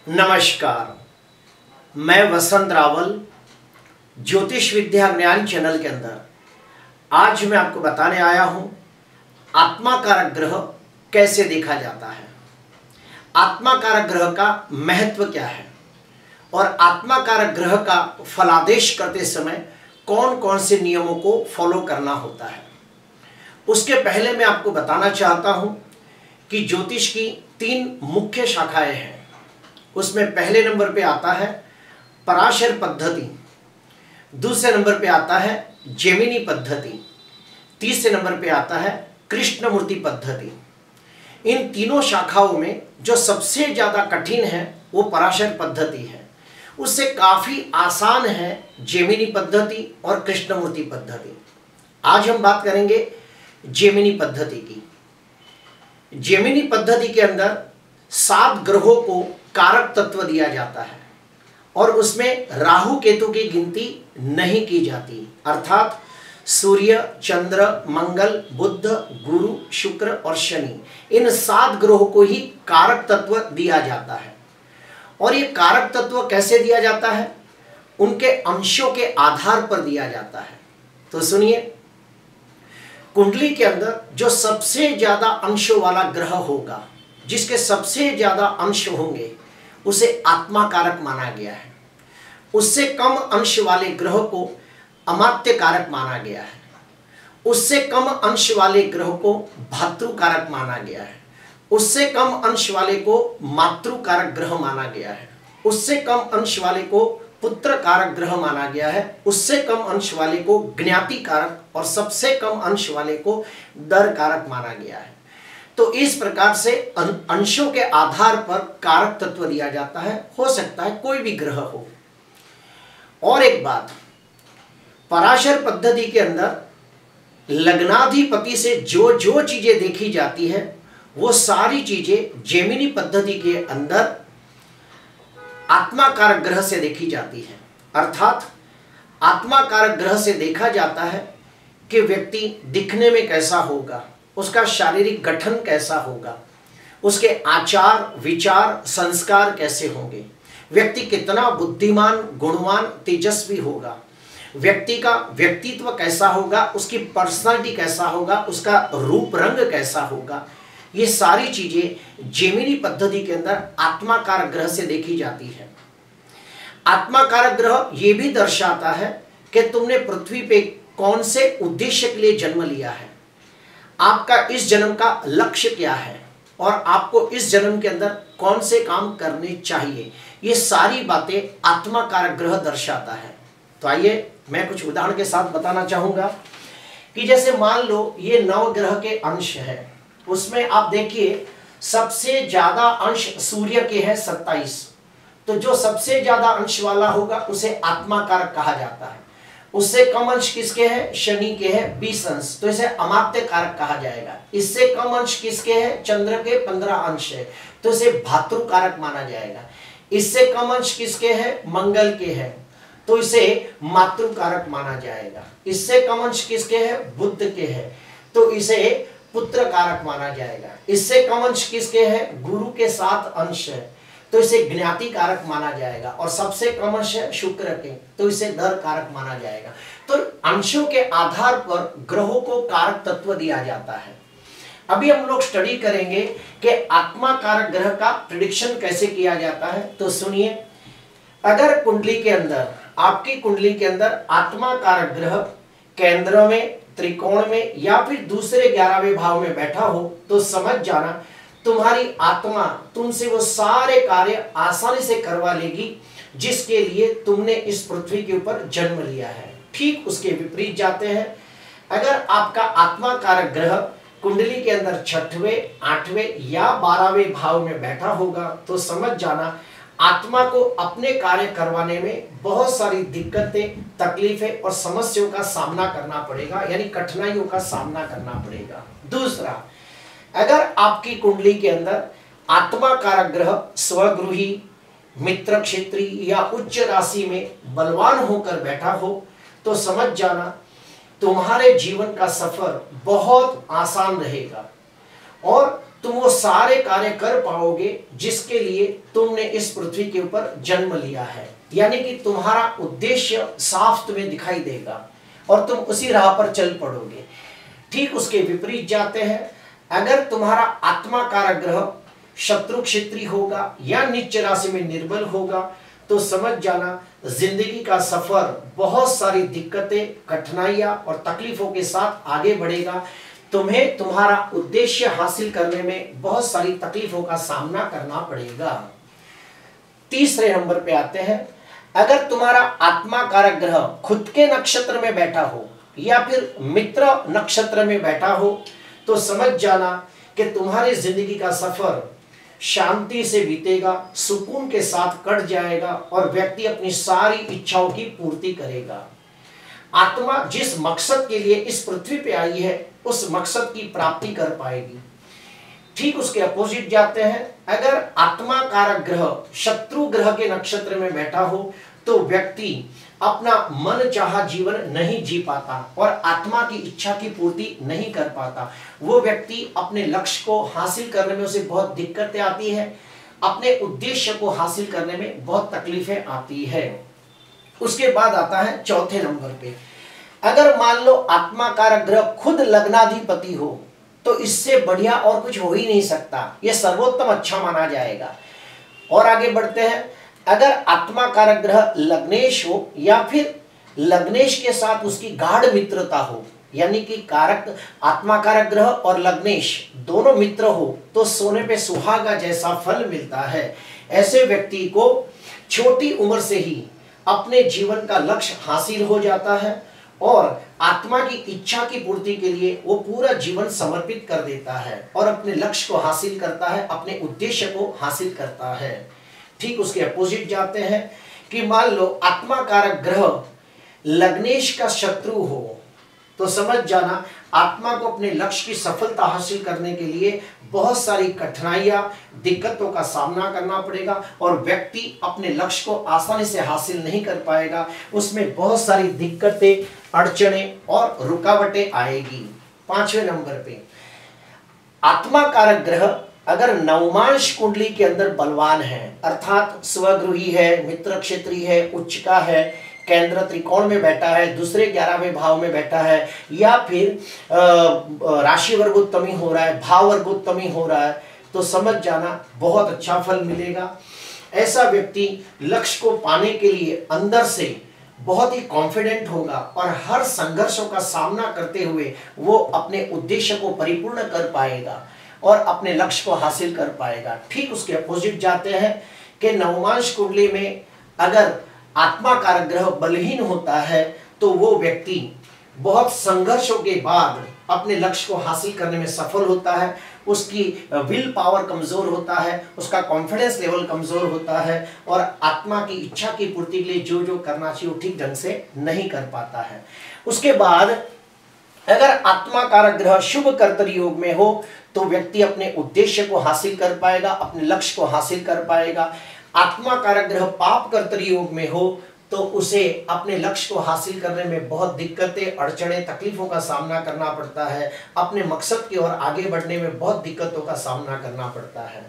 नमस्कार, मैं वसंत रावल ज्योतिष विद्या ज्ञान चैनल के अंदर आज मैं आपको बताने आया हूं आत्मा कारक ग्रह कैसे देखा जाता है, आत्मा कारक ग्रह का महत्व क्या है और आत्मा कारक ग्रह का फलादेश करते समय कौन कौन से नियमों को फॉलो करना होता है। उसके पहले मैं आपको बताना चाहता हूं कि ज्योतिष की 3 मुख्य शाखाएं हैं। उसमें पहले नंबर पे आता है पराशर पद्धति, दूसरे नंबर पे आता है जेमिनी पद्धति, तीसरे नंबर पे आता है कृष्णमूर्ति पद्धति। इन तीनों शाखाओं में जो सबसे ज़्यादा कठिन है वो पराशर पद्धति है, उससे काफ़ी आसान है जेमिनी पद्धति और कृष्णमूर्ति पद्धति। आज हम बात करेंगे जेमिनी पद्धति की। जेमिनी पद्धति के अंदर 7 ग्रहों को कारक तत्व दिया जाता है और उसमें राहु केतु की गिनती नहीं की जाती, अर्थात सूर्य, चंद्र, मंगल, बुध, गुरु, शुक्र और शनि, इन 7 ग्रहों को ही कारक तत्व दिया जाता है। और ये कारक तत्व कैसे दिया जाता है? उनके अंशों के आधार पर दिया जाता है। तो सुनिए, कुंडली के अंदर जो सबसे ज्यादा अंशों वाला ग्रह होगा, जिसके सबसे ज्यादा अंश होंगे, उसे आत्मा कारक माना गया है। उससे कम अंश वाले ग्रह को अमात्य कारक माना गया है। उससे कम अंश वाले ग्रह को भातृ कारक माना गया है। उससे कम अंश वाले को मातृ कारक ग्रह माना गया है। उससे कम अंश वाले को पुत्र कारक ग्रह माना गया है। उससे कम अंश वाले को ज्ञाति कारक और सबसे कम अंश वाले को दर कारक माना गया है। तो इस प्रकार से अंशों के आधार पर कारक तत्व दिया जाता है। हो सकता है कोई भी ग्रह हो। और एक बात, पराशर पद्धति के अंदर लग्नाधिपति से जो जो चीजें देखी जाती है वो सारी चीजें जेमिनी पद्धति के अंदर आत्मा कारक ग्रह से देखी जाती है। अर्थात आत्मा कारक ग्रह से देखा जाता है कि व्यक्ति दिखने में कैसा होगा, उसका शारीरिक गठन कैसा होगा, उसके आचार विचार संस्कार कैसे होंगे, व्यक्ति कितना बुद्धिमान, गुणवान, तेजस्वी होगा, व्यक्ति का व्यक्तित्व कैसा होगा, उसकी पर्सनालिटी कैसा होगा, उसका रूप रंग कैसा होगा। ये सारी चीजें जेमिनी पद्धति के अंदर आत्मा कारक ग्रह से देखी जाती है। आत्मा कारक ग्रह ये भी दर्शाता है कि तुमने पृथ्वी पे कौन से उद्देश्य के लिए जन्म लिया है, आपका इस जन्म का लक्ष्य क्या है और आपको इस जन्म के अंदर कौन से काम करने चाहिए। ये सारी बातें आत्मा कारक ग्रह दर्शाता है। तो आइए मैं कुछ उदाहरण के साथ बताना चाहूंगा कि जैसे मान लो ये 9 ग्रह के अंश है, उसमें आप देखिए सबसे ज्यादा अंश सूर्य के हैं 27। तो जो सबसे ज्यादा अंश वाला होगा उसे आत्मा कारक कहा जाता है। उससे कम अंश किसके हैं? शनि के हैं 20 अंश, तो इसे अमात्य कारक कहा जाएगा। इससे कम अंश किसके हैं? चंद्र के 15 अंश है, तो इसे भातृ कारक माना जाएगा। इससे कम अंश किसके हैं? मंगल के हैं, तो इसे मातृ कारक माना जाएगा। इससे कम अंश किसके हैं? बुध के हैं, तो इसे पुत्र कारक माना जाएगा। इससे कम अंश किसके हैं? गुरु के 7 अंश है, तो इसे ज्ञाति कारक माना जाएगा। और सबसे कम अंश है शुक्र के, तो इसे दर कारक माना जाएगा। तो अंशों के आधार पर ग्रहों को कारक तत्व दिया जाता है। अभी हम लोग स्टडी करेंगे कि आत्मा कारक ग्रह का प्रेडिक्शन कैसे किया जाता है। तो सुनिए, अगर कुंडली के अंदर, आपकी कुंडली के अंदर आत्मा कारक ग्रह केंद्र में, त्रिकोण में या फिर दूसरे 11वें भाव में बैठा हो, तो समझ जाना तुम्हारी आत्मा तुमसे वो सारे कार्य आसानी से करवा लेगी जिसके लिए तुमने इस पृथ्वी के ऊपर जन्म लिया है। ठीक उसके विपरीत जाते हैं। अगर आपका आत्मा कारक ग्रह कुंडली के अंदर 6वें, 8वें या 12वें भाव में बैठा होगा, तो समझ जाना आत्मा को अपने कार्य करवाने में बहुत सारी दिक्कतें, तकलीफें और समस्याओं का सामना करना पड़ेगा, यानी कठिनाइयों का सामना करना पड़ेगा। दूसरा, अगर आपकी कुंडली के अंदर आत्मा कारक ग्रह स्वगृही, मित्र क्षेत्री या उच्च राशि में बलवान होकर बैठा हो, तो समझ जाना तुम्हारे जीवन का सफर बहुत आसान रहेगा और तुम वो सारे कार्य कर पाओगे जिसके लिए तुमने इस पृथ्वी के ऊपर जन्म लिया है। यानी कि तुम्हारा उद्देश्य साफ तुम्हें दिखाई देगा और तुम उसी राह पर चल पड़ोगे। ठीक उसके विपरीत जाते हैं, अगर तुम्हारा आत्मा कारक ग्रह शत्रु क्षेत्री होगा या नीच राशि में निर्बल होगा तो समझ जाना जिंदगी का सफर बहुत सारी दिक्कतें, कठिनाइयां और तकलीफों के साथ आगे बढ़ेगा। तुम्हें तुम्हारा उद्देश्य हासिल करने में बहुत सारी तकलीफों का सामना करना पड़ेगा। तीसरे नंबर पे आते हैं, अगर तुम्हारा आत्मा कारक ग्रह खुद के नक्षत्र में बैठा हो या फिर मित्र नक्षत्र में बैठा हो तो समझ जाना कि तुम्हारी जिंदगी का सफर शांति से बीतेगा, सुकून के साथ कट जाएगा और व्यक्ति अपनी सारी इच्छाओं की पूर्ति करेगा। आत्मा जिस मकसद के लिए इस पृथ्वी पे आई है उस मकसद की प्राप्ति कर पाएगी। ठीक उसके अपोजिट जाते हैं, अगर आत्मा कारक ग्रह शत्रु ग्रह के नक्षत्र में बैठा हो तो व्यक्ति अपना मन चाहा जीवन नहीं जी पाता और आत्मा की इच्छा की पूर्ति नहीं कर पाता। वो व्यक्ति अपने लक्ष्य को हासिल करने में उसे बहुत दिक्कतें आती है, अपने उद्देश्य को हासिल करने में बहुत तकलीफें आती है। उसके बाद आता है चौथे नंबर पे, अगर मान लो आत्मा कारक ग्रह खुद लग्नाधिपति हो तो इससे बढ़िया और कुछ हो ही नहीं सकता, यह सर्वोत्तम अच्छा माना जाएगा। और आगे बढ़ते हैं, अगर आत्मा कारक ग्रह लग्नेश हो या फिर लग्नेश के साथ उसकी गाढ़ मित्रता हो, यानी कि कारक आत्मा कारक ग्रह और लग्नेश दोनों मित्र हो तो सोने पे सुहागा जैसा फल मिलता है। ऐसे व्यक्ति को छोटी उम्र से ही अपने जीवन का लक्ष्य हासिल हो जाता है और आत्मा की इच्छा की पूर्ति के लिए वो पूरा जीवन समर्पित कर देता है और अपने लक्ष्य को हासिल करता है, अपने उद्देश्य को हासिल करता है। ठीक उसके अपोजिट जाते हैं कि मान लो आत्मा कारक ग्रह लग्नेश का शत्रु हो तो समझ जाना आत्मा को अपने लक्ष्य की सफलता हासिल करने के लिए बहुत सारी कठिनाइयां, दिक्कतों का सामना करना पड़ेगा और व्यक्ति अपने लक्ष्य को आसानी से हासिल नहीं कर पाएगा। उसमें बहुत सारी दिक्कतें, अड़चनें और रुकावटें आएगी। पांचवें नंबर पे, आत्मा कारक ग्रह अगर नवमांश कुंडली के अंदर बलवान है, अर्थात स्वगृही है, मित्र क्षेत्री है, उच्चका है, केंद्र त्रिकोण में बैठा है, दूसरे 11वें भाव में बैठा है या फिर राशि वर्गोत्तमी हो रहा है, भाव वर्गोत्तमी हो रहा है तो समझ जाना बहुत अच्छा फल मिलेगा। ऐसा व्यक्ति लक्ष्य को पाने के लिए अंदर से बहुत ही कॉन्फिडेंट होगा और हर संघर्षों का सामना करते हुए वो अपने उद्देश्य को परिपूर्ण कर पाएगा और अपने लक्ष्य को हासिल कर पाएगा। ठीक उसके अपोजिट जाते हैं कि नवमांश कुंडली में अगर आत्मा कारक ग्रह बलहीन होता है तो वो व्यक्ति बहुत संघर्षों के बाद अपने लक्ष्य को हासिल करने में सफल होता है। उसकी विल पावर कमजोर होता है, उसका कॉन्फिडेंस लेवल कमजोर होता है और आत्मा की इच्छा की पूर्ति के लिए जो जो करना चाहिए वो ठीक ढंग से नहीं कर पाता है। उसके बाद अगर आत्मा कारक ग्रह शुभ कर्तरी योग में हो तो व्यक्ति अपने उद्देश्य को हासिल कर पाएगा, अपने लक्ष्य को हासिल कर पाएगा। आत्मा कारक ग्रह पाप कर्तरी योग में हो तो उसे अपने लक्ष्य को हासिल करने में बहुत दिक्कतें, अड़चनें, तकलीफों का सामना करना पड़ता है। अपने मकसद की ओर आगे बढ़ने में बहुत दिक्कतों का सामना करना पड़ता है।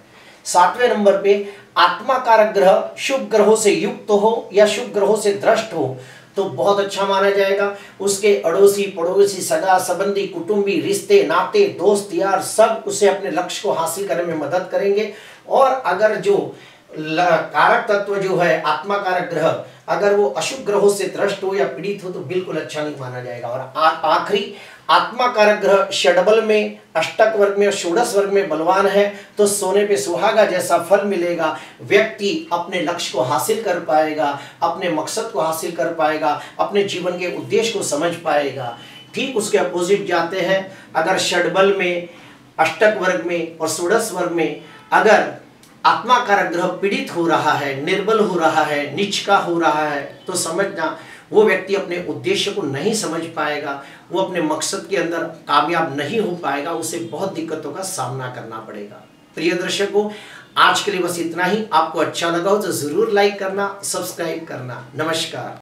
सातवें नंबर पे आत्मा कारक ग्रह शुभ ग्रहों से युक्त हो या शुभ ग्रहों से दृष्ट हो तो बहुत अच्छा माना जाएगा। उसके अड़ोसी, पड़ोसी, सगा संबंधी, कुटुंबी, रिश्ते, नाते, दोस्त, यार सब उसे अपने लक्ष्य को हासिल करने में मदद करेंगे। और अगर जो कारक तत्व जो है आत्मा कारक ग्रह अगर वो अशुभ ग्रहों से दृष्ट हो या पीड़ित हो तो बिल्कुल अच्छा नहीं माना जाएगा। और आखिरी आत्मा कारक ग्रह षडबल में, अष्टक वर्ग में और षोडश वर्ग में बलवान है तो सोने पे सुहागा जैसा फल मिलेगा। व्यक्ति अपने लक्ष्य को हासिल कर पाएगा, अपने मकसद को हासिल कर पाएगा, अपने जीवन के उद्देश्य को समझ पाएगा। ठीक उसके अपोजिट जाते हैं, अगर षडबल में, अष्टक वर्ग में और षोडश वर्ग में अगर आत्मा कारक ग्रह पीड़ित हो रहा है, निर्बल हो रहा है, नीचका हो रहा है तो समझना वो व्यक्ति अपने उद्देश्य को नहीं समझ पाएगा, वो अपने मकसद के अंदर कामयाब नहीं हो पाएगा, उसे बहुत दिक्कतों का सामना करना पड़ेगा। प्रिय दर्शकों, आज के लिए बस इतना ही। आपको अच्छा लगा हो तो जरूर लाइक करना, सब्सक्राइब करना। नमस्कार।